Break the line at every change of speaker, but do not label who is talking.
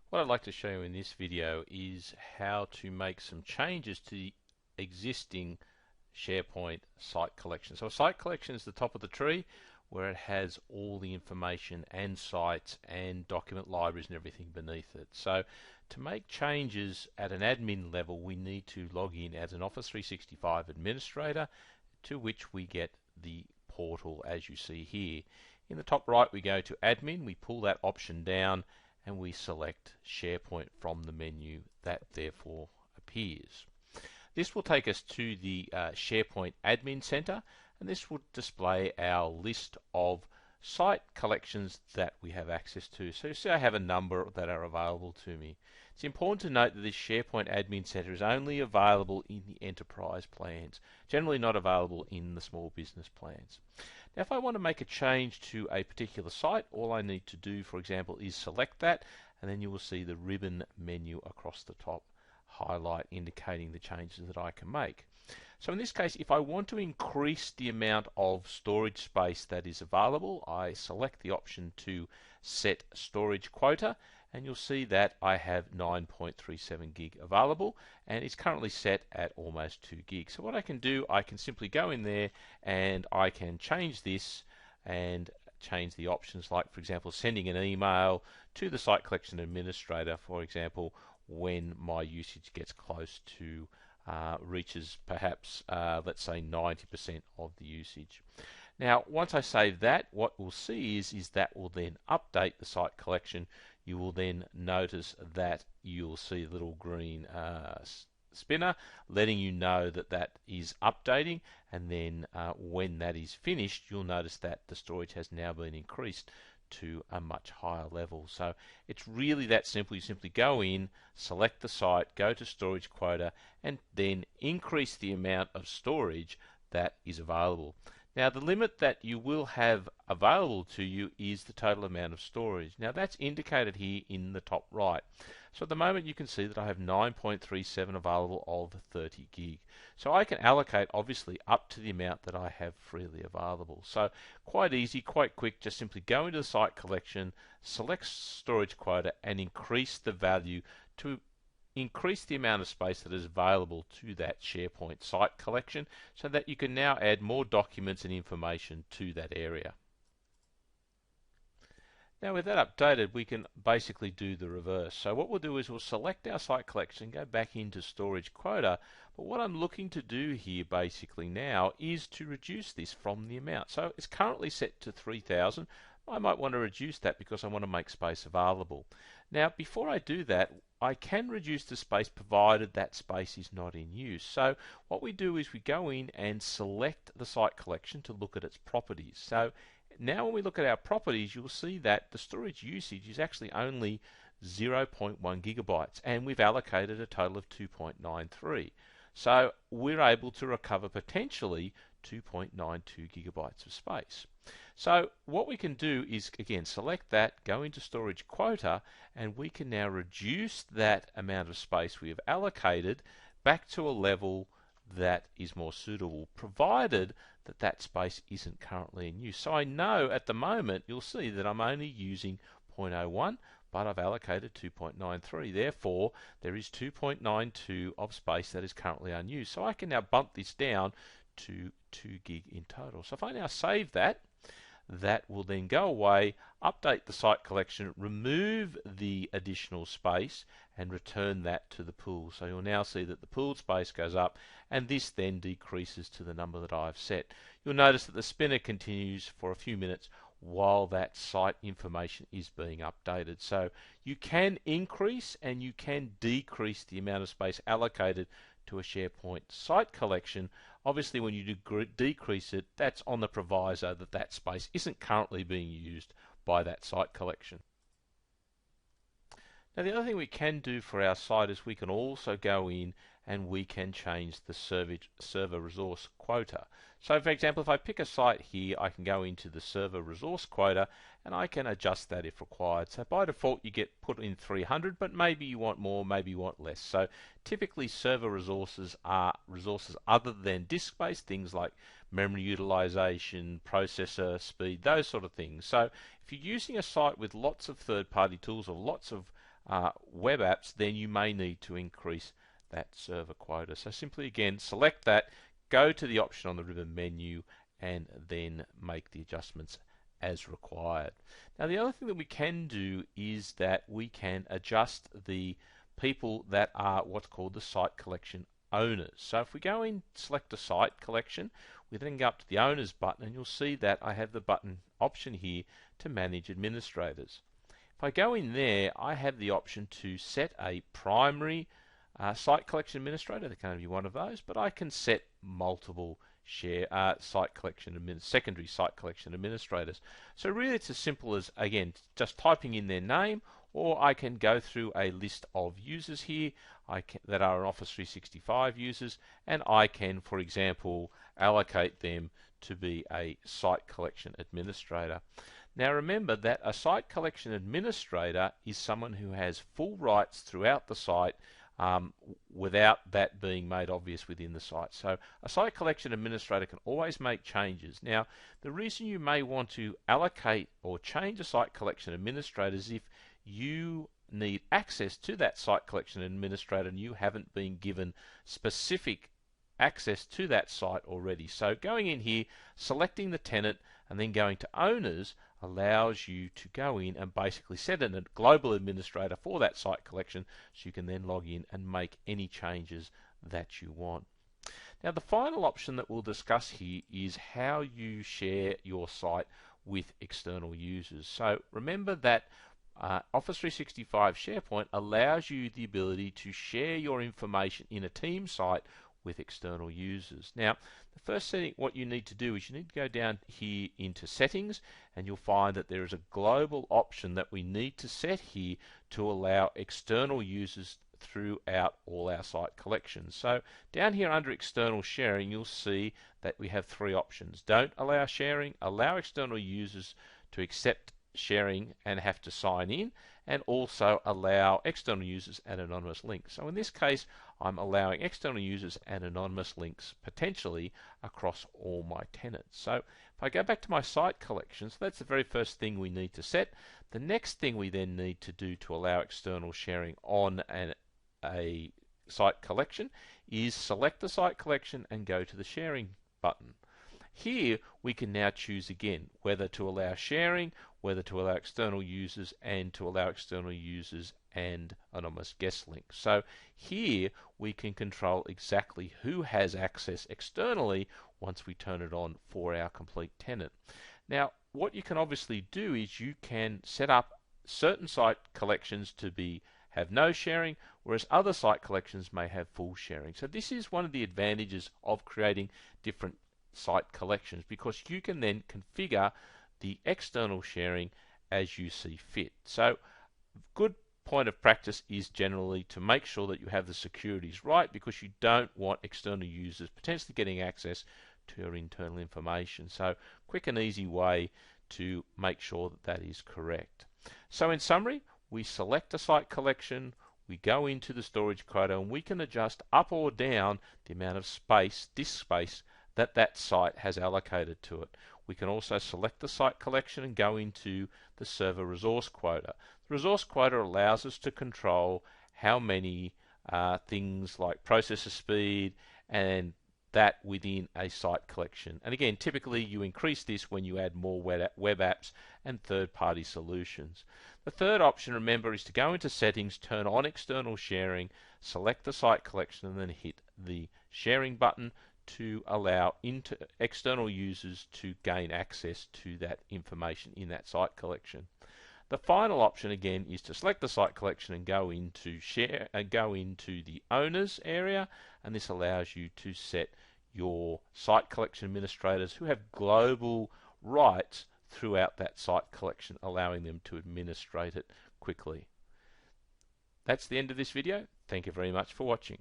What I'd like to show you in this video is how to make some changes to the existing SharePoint site collection. So a site collection is the top of the tree where it has all the information and sites and document libraries and everything beneath it. So to make changes at an admin level, we need to log in as an Office 365 administrator, to which we get the portal as you see here. In the top right we go to admin, we pull that option down and we select SharePoint from the menu that therefore appears. This will take us to the SharePoint Admin Center, and this will display our list of site collections that we have access to. So you see I have a number that are available to me. It's important to note that this SharePoint Admin Center is only available in the enterprise plans, generally not available in the small business plans. Now if I want to make a change to a particular site, all I need to do, for example, is select that, and then you will see the ribbon menu across the top highlight indicating the changes that I can make. So in this case, if I want to increase the amount of storage space that is available, I select the option to set storage quota, and you'll see that I have 9.37 gig available, and it's currently set at almost 2 gig. So what I can do, I can simply go in there and I can change this and change the options, like for example sending an email to the site collection administrator, for example, when my usage gets close to reaches perhaps let's say 90% of the usage. Now once I save that, what we'll see is that will then update the site collection. You will then notice that you'll see a little green spinner letting you know that that is updating, and then when that is finished, you'll notice that the storage has now been increased to a much higher level. So it's really that simple. You simply go in, select the site, go to storage quota, and then increase the amount of storage that is available. Now the limit that you will have available to you is the total amount of storage. Now that's indicated here in the top right. So at the moment you can see that I have 9.37 available of 30 gig. So I can allocate obviously up to the amount that I have freely available. So quite easy, quite quick, just simply go into the site collection, select storage quota, and increase the value to increase the amount of space that is available to that SharePoint site collection, so that you can now add more documents and information to that area. Now with that updated, we can basically do the reverse. So what we'll do is we'll select our site collection, go back into storage quota, but what I'm looking to do here basically now is to reduce this from the amount. So it's currently set to 3,000. I might want to reduce that because I want to make space available. Now before I do that, I can reduce the space provided that space is not in use. So what we do is we go in and select the site collection to look at its properties. So now when we look at our properties, you'll see that the storage usage is actually only 0.1 gigabytes, and we've allocated a total of 2.93. So we're able to recover potentially 2.92 gigabytes of space. So what we can do is again select that, go into storage quota, and we can now reduce that amount of space we have allocated back to a level that is more suitable, provided that that space isn't currently in use. So I know at the moment you'll see that I'm only using 0.01, but I've allocated 2.93. Therefore, there is 2.92 of space that is currently unused. So I can now bump this down to 2 gig in total. So if I now save that, that will then go away, update the site collection, remove the additional space, and return that to the pool. So you'll now see that the pooled space goes up, and this then decreases to the number that I've set. You'll notice that the spinner continues for a few minutes while that site information is being updated. So you can increase and you can decrease the amount of space allocated to a SharePoint site collection. Obviously when you decrease it, that's on the proviso that that space isn't currently being used by that site collection. Now the other thing we can do for our site is we can also go in and we can change the server resource quota. So for example, if I pick a site here, I can go into the server resource quota and I can adjust that if required. So by default you get put in 300, but maybe you want more, maybe you want less. So typically server resources are resources other than disk space, things like memory utilization, processor speed, those sort of things. So if you're using a site with lots of third-party tools or lots of web apps, then you may need to increase that server quota. So simply again select that, go to the option on the ribbon menu, and then make the adjustments as required. Now the other thing that we can do is that we can adjust the people that are what's called the site collection owners. So if we go in, select the site collection, we then go up to the owners button, and you'll see that I have the button option here to manage administrators. If I go in there, I have the option to set a primary site collection administrator. There can only be one of those, but I can set multiple secondary site collection administrators. So really it's as simple as, again, just typing in their name, or I can go through a list of users here that are Office 365 users, and I can, for example, allocate them to be a site collection administrator. Now remember that a site collection administrator is someone who has full rights throughout the site without that being made obvious within the site. So a site collection administrator can always make changes. Now the reason you may want to allocate or change a site collection administrator is if you need access to that site collection administrator and you haven't been given specific access to that site already. So going in here, selecting the tenant, and then going to owners allows you to go in and basically set a global administrator for that site collection, so you can then log in and make any changes that you want. Now the final option that we'll discuss here is how you share your site with external users. So remember that Office 365 SharePoint allows you the ability to share your information in a team site with external users. Now the first setting, what you need to do is you need to go down here into settings, and you'll find that there is a global option that we need to set here to allow external users throughout all our site collections. So down here under external sharing, you'll see that we have three options: don't allow sharing, allow external users to accept sharing and have to sign in, and also allow external users and anonymous links. So in this case, I'm allowing external users and anonymous links potentially across all my tenants. So if I go back to my site collection, so that's the very first thing we need to set. The next thing we then need to do to allow external sharing on a site collection is select the site collection and go to the sharing button. Here we can now choose again whether to allow sharing, whether to allow external users, and to allow external users and anonymous guest links. So here we can control exactly who has access externally once we turn it on for our complete tenant. Now what you can obviously do is you can set up certain site collections to have no sharing, whereas other site collections may have full sharing. So this is one of the advantages of creating different site collections, because you can then configure the external sharing as you see fit. So good point of practice is generally to make sure that you have the securities right, because you don't want external users potentially getting access to your internal information. So quick and easy way to make sure that that is correct. So in summary, we select a site collection, we go into the storage quota, and we can adjust up or down the amount of space, disk space, that site has allocated to it. We can also select the site collection and go into the server resource quota. The resource quota allows us to control how many things like processor speed and that within a site collection. And again, typically you increase this when you add more web apps and third-party solutions. The third option, remember, is to go into settings, turn on external sharing, select the site collection, and then hit the sharing button to allow external users to gain access to that information in that site collection. The final option again is to select the site collection and go into share and go into the owners area, and this allows you to set your site collection administrators who have global rights throughout that site collection, allowing them to administrate it quickly. That's the end of this video. Thank you very much for watching.